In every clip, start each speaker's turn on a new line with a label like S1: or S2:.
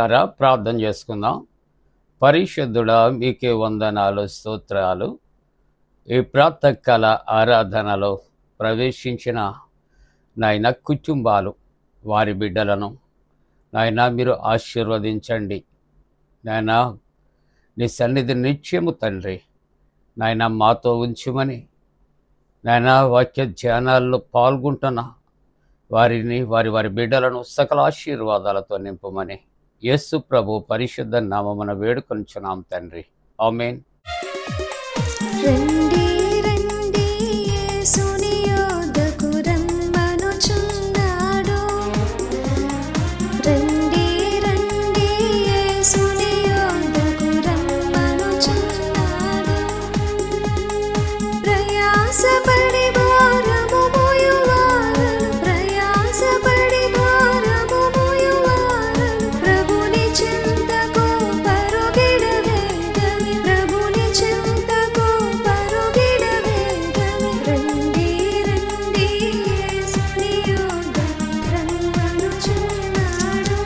S1: ప్రియులారా, ప్రార్థన చేసుకుందాం. పరిశుద్ధుడా, మీకే వందనాలు, స్తోత్రాలు. ఈ ప్రాతకాల ఆరాధనలో ప్రవేశించిన నాయన కుటుంబాలు, వారి బిడ్డలను నాయన మీరు ఆశీర్వదించండి. నాయన నీ సన్నిధి నిత్యము తండ్రి నాయన మాతో ఉంచుమని, నాయన వాక్య ధ్యానాల్లో పాల్గొంటున్న వారిని, వారి బిడ్డలను సకల ఆశీర్వాదాలతో నింపమని యేసు ప్రభు పరిశుద్ధ నామమున వేడుకొనుచున్నాం తండ్రి. ఆమేన్.
S2: రండి రండి యేసుని యొద్దకు రమ్మనుచున్నాడు. రండి రండి యేసుని యొద్దకు రమ్మనుచున్నాడు. ప్రయాసపడి భారము మోయువారను, ప్రయాసపడి భారము మోయువారను, ప్రభుని చింతకు పరుగిడవేగమి, ప్రభుని చింతకు పరుగిడవేగమి. రండి రండి యేసుని యొద్దకు రమ్మనుచున్నాడు.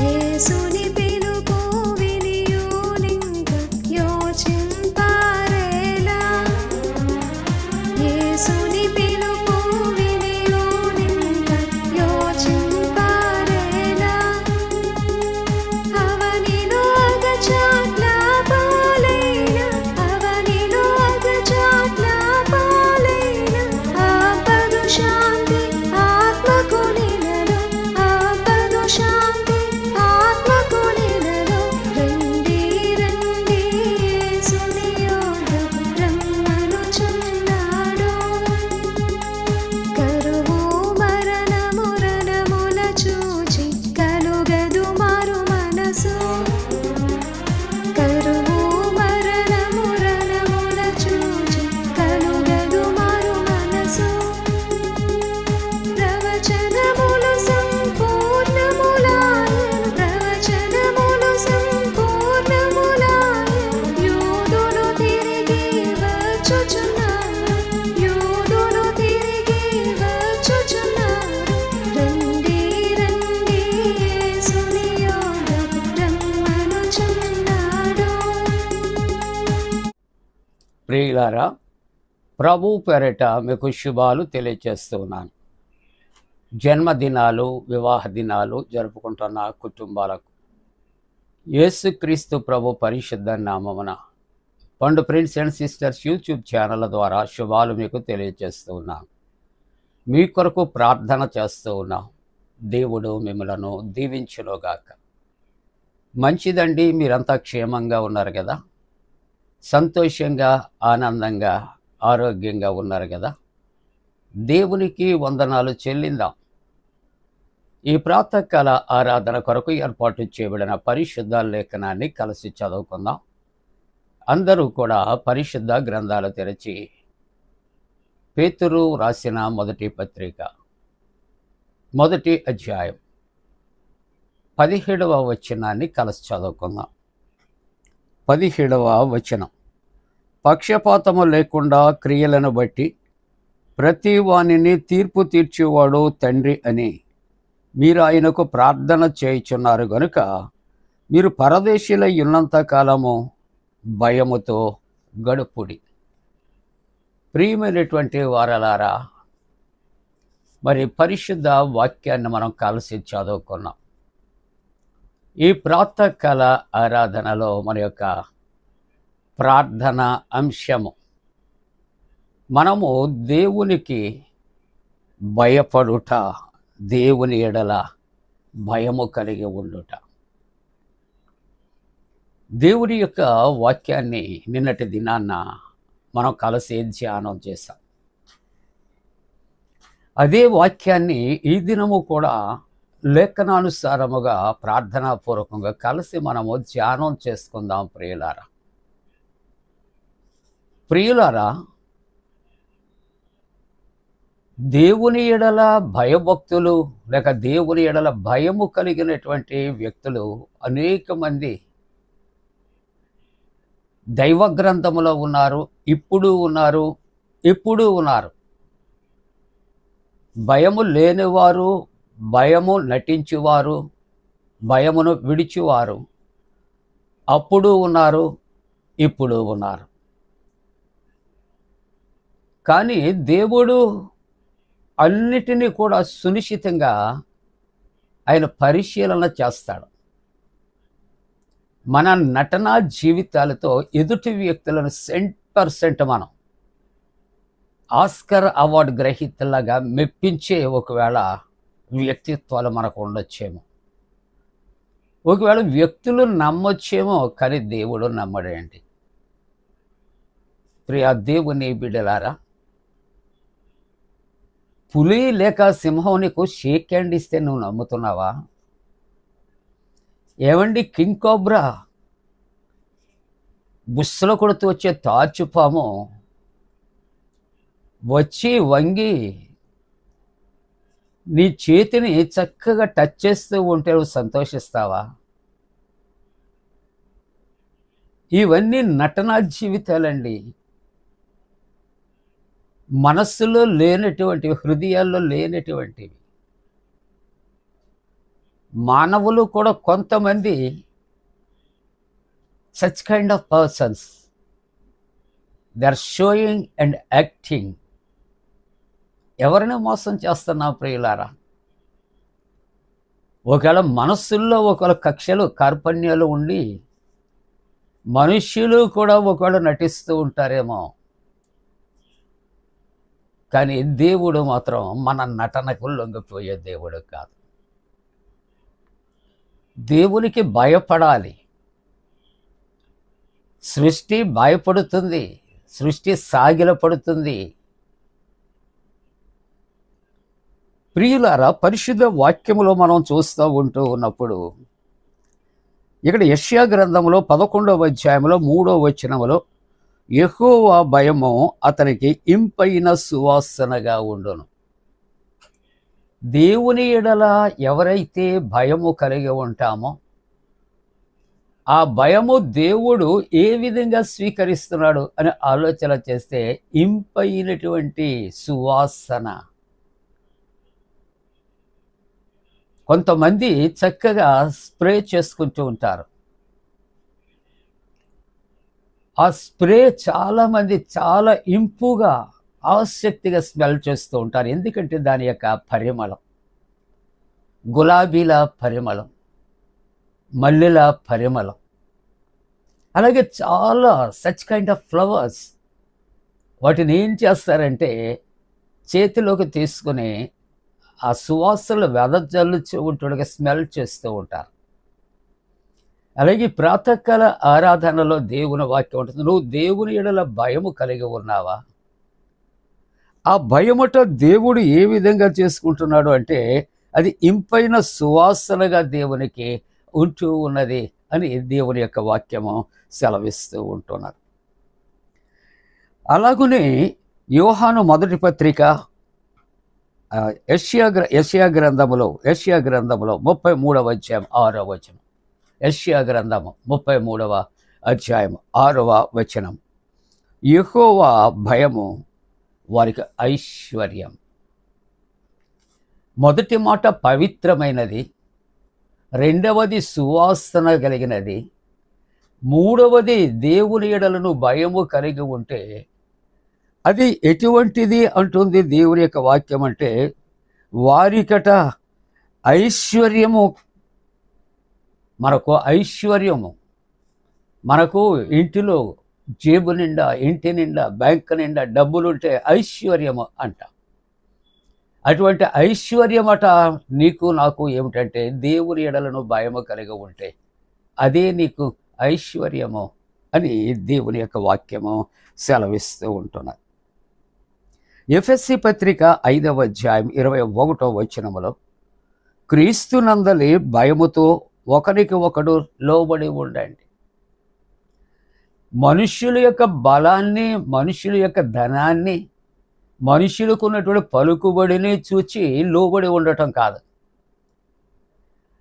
S2: యేసుని పిలుపు వినియునింక యోచింపారేలా, యేసుని పిలుపు వినియునింక యోచింపారేలా. అవనిలో అగచాట్ల పాలైన, అవనిలో అగచాట్ల పాలైన, ఆపదు శాంతి ఆత్మకు నిలలో, ఆపదు శాంతి ఆత్మకు నిలలో. రండి రండి యేసుని యొద్దకు రమ్మనుచున్నాడు. కరువు మరణము రణముల చూచి కలుగదు మారు మనసు, కరువు మరణము రణముల చూచి కలుగదు మారు మనసు. ప్రవచనములు సంపూర్ణములాయను, ప్రవచనములు సంపూర్ణములాయను. యూదులు తిరిగి వచ్చుచున్నారు, యూదులు తిరిగి వచ్చుచున్నారు. రండి రండి యేసుని యొద్దకు రమ్మనుచున్నాడు.
S1: ప్రియులారా, ప్రభు పేరిట మీకు శుభాలు తెలియజేస్తున్నాను. జన్మదినాలు, వివాహ దినాలు జరుపుకుంటున్న కుటుంబాలకు యేసుక్రీస్తు ప్రభు పరిశుద్ధ నామమున పండు friends and sisters YouTube channel ద్వారా శుభాలు మీకు తెలియజేస్తూ ఉన్నాను. మీ కొరకు ప్రార్థన చేస్తూ ఉన్నాం. దేవుడు మిమ్మలను దీవించునుగాక. మంచిదండి, మీరంతా క్షేమంగా ఉన్నారు కదా, సంతోషంగా, ఆనందంగా, ఆరోగ్యంగా ఉన్నారు కదా. దేవునికి వందనాలు చెల్లిందాం. ఈ ప్రాతకాల ఆరాధన కొరకు ఏర్పాటు చేయబడిన పరిశుద్ధ లేఖనాన్ని కలిసి చదువుకుందాం. అందరూ కూడా పరిశుద్ధ గ్రంథాలు తెరచి పేతురు రాసిన మొదటి పత్రిక 1వ అధ్యాయం 17వ వచనాన్ని కలిసి చదువుకుందాం. 17వ వచనం. పక్షపాతము లేకుండా క్రియలను బట్టి ప్రతి వానిని తీర్పు తీర్చేవాడు తండ్రి అని మీరు ఆయనకు ప్రార్థన చేయుచున్నారు గనుక మీరు పరదేశీలై ఉన్నంత కాలము భయముతో గడుపుడి. ప్రియమైనటువంటి వారలారా, మరి పరిశుద్ధ వాక్యాన్ని మనం కలిసి చదువుకున్నాం. ఈ ప్రాతకాల ఆరాధనలో మన యొక్క ప్రార్థన అంశము, మనము దేవునికి భయపడుట, దేవుని ఎడల భయము కలిగి ఉండుట. దేవుని యొక్క వాక్యాన్ని నిన్నటి దినాన్న మనం కలిసి ధ్యానం చేశాం. అదే వాక్యాన్ని ఈ దినము కూడా లేఖనానుసారముగా ప్రార్థనాపూర్వకంగా కలిసి మనము ధ్యానం చేసుకుందాం. ప్రియులారా, దేవుని ఎడల భయభక్తులు లేక దేవుని ఎడల భయము కలిగినటువంటి వ్యక్తులు అనేక మంది దైవ గ్రంథములో ఉన్నారు, ఇప్పుడు ఉన్నారు, ఎప్పుడూ ఉన్నారు. భయము లేనివారు, భయము నటించువారు, భయమును విడిచివారు అప్పుడు ఉన్నారు, ఇప్పుడు ఉన్నారు. కానీ దేవుడు అన్నిటినీ కూడా సునిశ్చితంగా ఆయన పరిశీలన చేస్తాడు. మన నటనా జీవితాలతో ఎదుటి వ్యక్తులను 100% మనం ఆస్కర్ అవార్డు గ్రహీతలాగా మెప్పించే ఒకవేళ వ్యక్తిత్వాలు మనకు ఉండొచ్చేమో. ఒకవేళ వ్యక్తులు నమ్మొచ్చేమో, కానీ దేవుడు నమ్మడండి. ప్రియా దేవుని బిడ్డలారా, పులి లేక సింహం నీకు షేక్ హ్యాండ్ ఇస్తే నువ్వు నమ్ముతున్నావా? ఏమండి, కింగ్ కోబ్రా బుస్సలో కొడుతూ వచ్చే తాచుపాము వచ్చి వంగి నీ చేతిని చక్కగా టచ్ చేస్తూ ఉంటే నువ్వు సంతోషిస్తావా? ఇవన్నీ నటనా జీవితాలండి. మనస్సులో లేనటువంటివి, హృదయాల్లో లేనటువంటివి. మానవులు కూడా కొంతమంది such kind of persons, they are showing and acting. ఎవరిని మోసం చేస్తున్నా ప్రియులారా? ఒకవేళ మనస్సుల్లో ఒకవేళ కక్షలు కార్పణ్యాలు ఉండి మనుష్యులు కూడా ఒకవేళ నటిస్తూ ఉంటారేమో, కానీ దేవుడు మాత్రం మన నటనకు లొంగిపోయే దేవుడు కాదు. దేవునికి భయపడాలి. సృష్టి భయపడుతుంది, సృష్టి సాగిలపడుతుంది. ప్రియులారా, పరిశుద్ధ వాక్యములో మనం చూస్తూ ఉంటూ ఉన్నప్పుడు ఇక్కడ యెషయా గ్రంథంలో 11వ అధ్యాయంలో 3వ వచనములో యెహోవా భయము అతనికి ఇంపైన సువాసనగా ఉండును. దేవుని ఎడల ఎవరైతే భయము కలిగి ఉంటామో, ఆ భయము దేవుడు ఏ విధంగా స్వీకరిస్తున్నాడు అని ఆలోచన చేస్తే ఇంపైనటువంటి సువాసన. కొంతమంది చక్కగా స్ప్రే చేసుకుంటూ ఉంటారు. ఆ స్ప్రే చాలామంది చాలా ఇంపుగా ఆసక్తిగా స్మెల్ చేస్తూ ఉంటారు. ఎందుకంటే దాని యొక్క పరిమళం, గులాబీల పరిమళం, మల్లెల పరిమళం, అలాగే చాలా సచ్ కైండ్ ఆఫ్ ఫ్లవర్స్. వాటిని ఏం చేస్తారంటే చేతిలోకి తీసుకుని ఆ సువాసనలు వెదజల్లుతూ ఉంటుండగా స్మెల్ చేస్తూ ఉంటారు. అలాగే ప్రాతకాల ఆరాధనలో దేవుని వాక్యం ఉంటుంది. నువ్వు దేవుని ఎడల భయము కలిగి ఉన్నావా? ఆ భయముట దేవుడు ఏ విధంగా చేసుకుంటున్నాడు అంటే అది ఇంపైన సువాసనగా దేవునికి ఉంటూ ఉన్నది అని దేవుని యొక్క వాక్యము సెలవిస్తూ ఉంటున్నారు. అలాగనే యోహాను మొదటి పత్రిక యెషయా గ్రంథములో 33వ అధ్యాయం 6వ వచనం. యెషయా గ్రంథము 33వ అధ్యాయం 6వ వచనం. యెహోవా భయము వారికి ఐశ్వర్యం. మొదటి మాట పవిత్రమైనది, రెండవది సువాసన కలిగినది, మూడవది దేవుని ఎడలను భయము కలిగి ఉంటే అది ఎటువంటిది అంటుంది దేవుని యొక్క వాక్యం అంటే వారికట ఐశ్వర్యము. మనకు ఐశ్వర్యము, మనకు ఇంటిలో జేబు నిండా, ఇంటి నిండా, బ్యాంకు నిండా డబ్బులుంటే ఐశ్వర్యము అంట. అటువంటి ఐశ్వర్యమట నీకు నాకు ఏమిటంటే దేవుని ఎడలను భయము కలిగి ఉంటే అదే నీకు ఐశ్వర్యము అని దేవుని యొక్క వాక్యము సెలవిస్తూ ఉంటున్నారు. ఎఫెసీ పత్రిక 5వ అధ్యాయం 21వ వచనములో క్రీస్తునందలి భయముతో ఒకరికి ఒకడు లోబడి ఉండండి. మనుష్యుల యొక్క బలాన్ని, మనుషుల యొక్క ధనాన్ని, మనుషులకు ఉన్నటువంటి పలుకుబడిని చూచి లోబడి ఉండటం కాదు.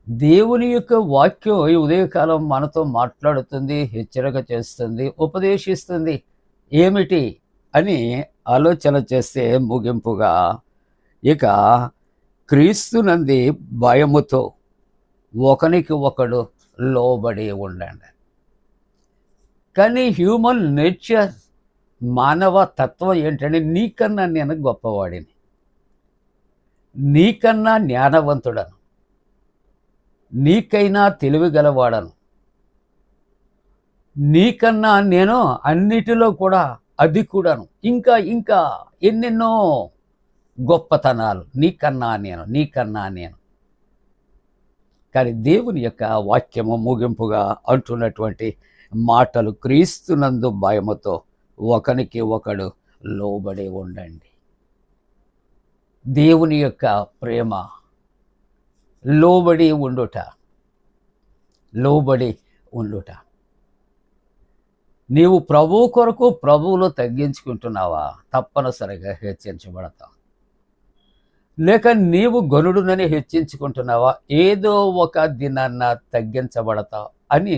S1: దేవుని యొక్క వాక్యం ఈ ఉదయకాలం మనతో మాట్లాడుతుంది, హెచ్చరిక చేస్తుంది, ఉపదేశిస్తుంది. ఏమిటి అని ఆలోచన చేస్తే ముగింపుగా ఇక క్రీస్తునంది భయముతో ఒకనికి ఒకడు లోబడి ఉండండి. కానీ హ్యూమన్ నేచర్, మానవ తత్వం ఏంటంటే నీకన్నా నేను గొప్పవాడిని, నీకన్నా జ్ఞానవంతుడను, నీకైనా తెలివి గలవాడను, నీకన్నా నేను అన్నిటిలో కూడా అధికుడను, ఇంకా ఇంకా ఎన్నెన్నో గొప్పతనాలు, నీకన్నా నేను. కానీ దేవుని యొక్క వాక్యము ముగింపుగా అంటున్నటువంటి మాటలు, క్రీస్తునందు భయముతో ఒకనికి ఒకడు లోబడి ఉండండి. దేవుని యొక్క ప్రేమ, లోబడి ఉండుట. నీవు ప్రభువు కొరకు ప్రభువులో తగ్గించుకుంటున్నావా, తప్పనిసరిగా హెచ్చించబడతావు. లేక నీవు గనుడునని హెచ్చించుకుంటున్నావా, ఏదో ఒక దినాన్న తగ్గించబడతావు అని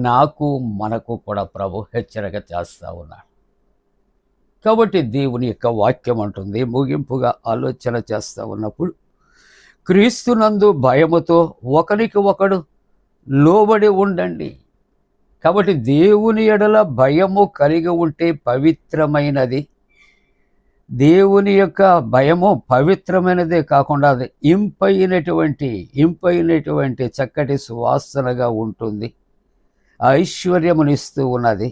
S1: నాకు మనకు కూడా ప్రభు హెచ్చరిక చేస్తూ ఉన్నాడు. కాబట్టి దేవుని యొక్క వాక్యం అంటుంది, ముగింపుగా ఆలోచన చేస్తూ ఉన్నప్పుడు, క్రీస్తునందు భయముతో ఒకరికి ఒకడు లోబడి ఉండండి. కాబట్టి దేవుని ఎడల భయము కలిగి ఉంటే పవిత్రమైనది. దేవుని యొక్క భయము పవిత్రమైనదే కాకుండా అది ఇంపైనటువంటి చక్కటి సువాసనగా ఉంటుంది, ఐశ్వర్యమునిస్తూ ఉన్నది.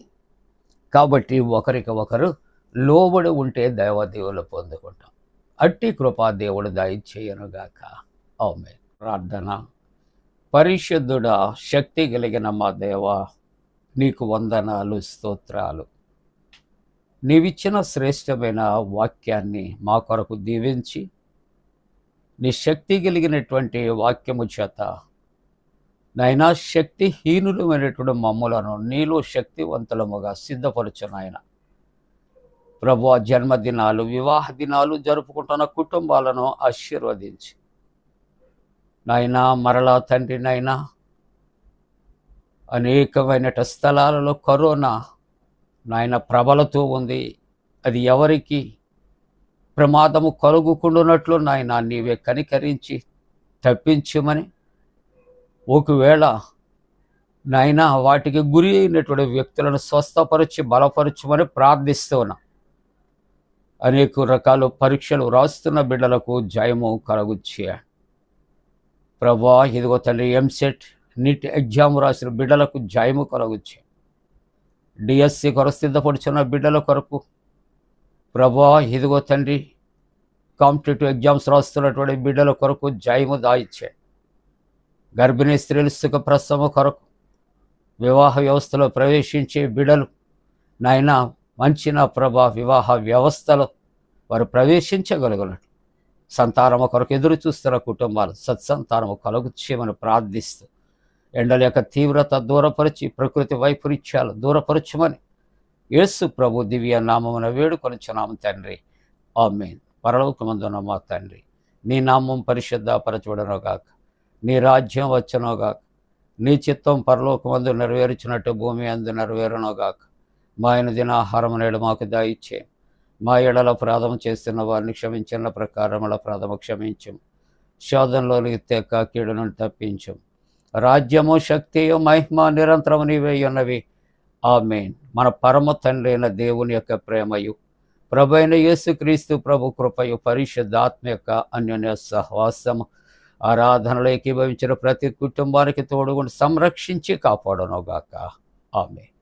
S1: కాబట్టి ఒకరికి ఒకరు లోబడి ఉంటే దైవదేవులు పొందుకుంటాం. అట్టి కృపా దేవుడు దయచేయనుగాక. ఆమేన్. ప్రార్థన. పరిశుద్ధుడా, శక్తి కలిగిన మా దేవా, నీకు వందనాలు, స్తోత్రాలు. నీవిచ్చిన శ్రేష్టమైన వాక్యాన్ని మా కొరకు దీవించి, నీ శక్తి కలిగినటువంటి వాక్యము చేత నాయనా శక్తిహీనులమైనటువంటి మమ్ములను నీలో శక్తివంతులముగా సిద్ధపరచు నాయన. ప్రభువా, జన్మదినాలు, వివాహ దినాలు జరుపుకుంటున్న కుటుంబాలను ఆశీర్వదించి నాయనా, మరలా తండ్రి నాయనా, అనేకమైన స్థలాలలో కరోనా నాయన ప్రబలుతూ ఉంది. అది ఎవరికి ప్రమాదము కలుగుకుండునట్లు నాయన నీవే కనికరించి తప్పించమని, ఒకవేళ నాయన వాటికి గురి అయినటువంటి వ్యక్తులను స్వస్థపరిచి బలపరచమని ప్రార్థిస్తున్నా. అనేక రకాల పరీక్షలు రాస్తున్న బిడ్డలకు జయము కలుగుచ్చే ప్రభా. ఇదిగో తండ్రి, ఎంసెట్, నీట్ ఎగ్జామ్ రాసిన బిడ్డలకు జయము కలుగుచ్చే. డిఎస్సి కొరకు సిద్ధపడుచున్న బిడ్డల కొరకు ప్రభా, ఇదిగో తండ్రి, కాంపిటేటివ్ ఎగ్జామ్స్ రాస్తున్నటువంటి బిడ్డల కొరకు జయము దాయిచ్చే. గర్భిణీ స్త్రీలు సుఖ ప్రసవ కొరకు, వివాహ వ్యవస్థలో ప్రవేశించే బిడ్డలు నాయన మంచి నా ప్రభా వివాహ వ్యవస్థలో వారు ప్రవేశించగలుగునట్లు, సంతానము కొరకు ఎదురు చూస్తున్న కుటుంబాలు సత్సంతానము కలుగుచ్చేయమని ప్రార్థిస్తూ, ఎండల యొక్క తీవ్రత దూరపరిచి ప్రకృతి వైపరీత్యాలు దూరపరచమని యేసు ప్రభు దివ్య నామమున వేడుకొనుచున్నాము తండ్రి. ఆమేన్. పరలోకమందున్న మా తండ్రి, నీ నామం పరిశుద్ధపరచబడునుగాక, నీ రాజ్యం వచ్చునుగాక, నీ చిత్తం పరలోకమందు నెరవేర్చినట్టు భూమి అందు నెరవేరునుగాక. మా దినాహారం నేడు మాకు దయచే, మా ఎడల అపరాధం చేస్తున్న వారిని క్షమించిన ప్రకారముల అపరాధము క్షమించం, శోధనలోని తెక్క కీడును తప్పించం. రాజ్యము, శక్తియు, మహిమ నిరంతరము నీవే ఉన్నవి. ఆమేన్. మన పరమ తండ్రి అయిన దేవుని యొక్క ప్రేమయు, ప్రభు అయిన యేసుక్రీస్తు ప్రభు కృపయు, పరిశుద్ధాత్మ యొక్క అన్యోన్య సహవాసము, ఆరాధనలో ఏకీభవించిన ప్రతి కుటుంబానికి తోడుగుండి సంరక్షించి కాపాడునుగాక. ఆమేన్.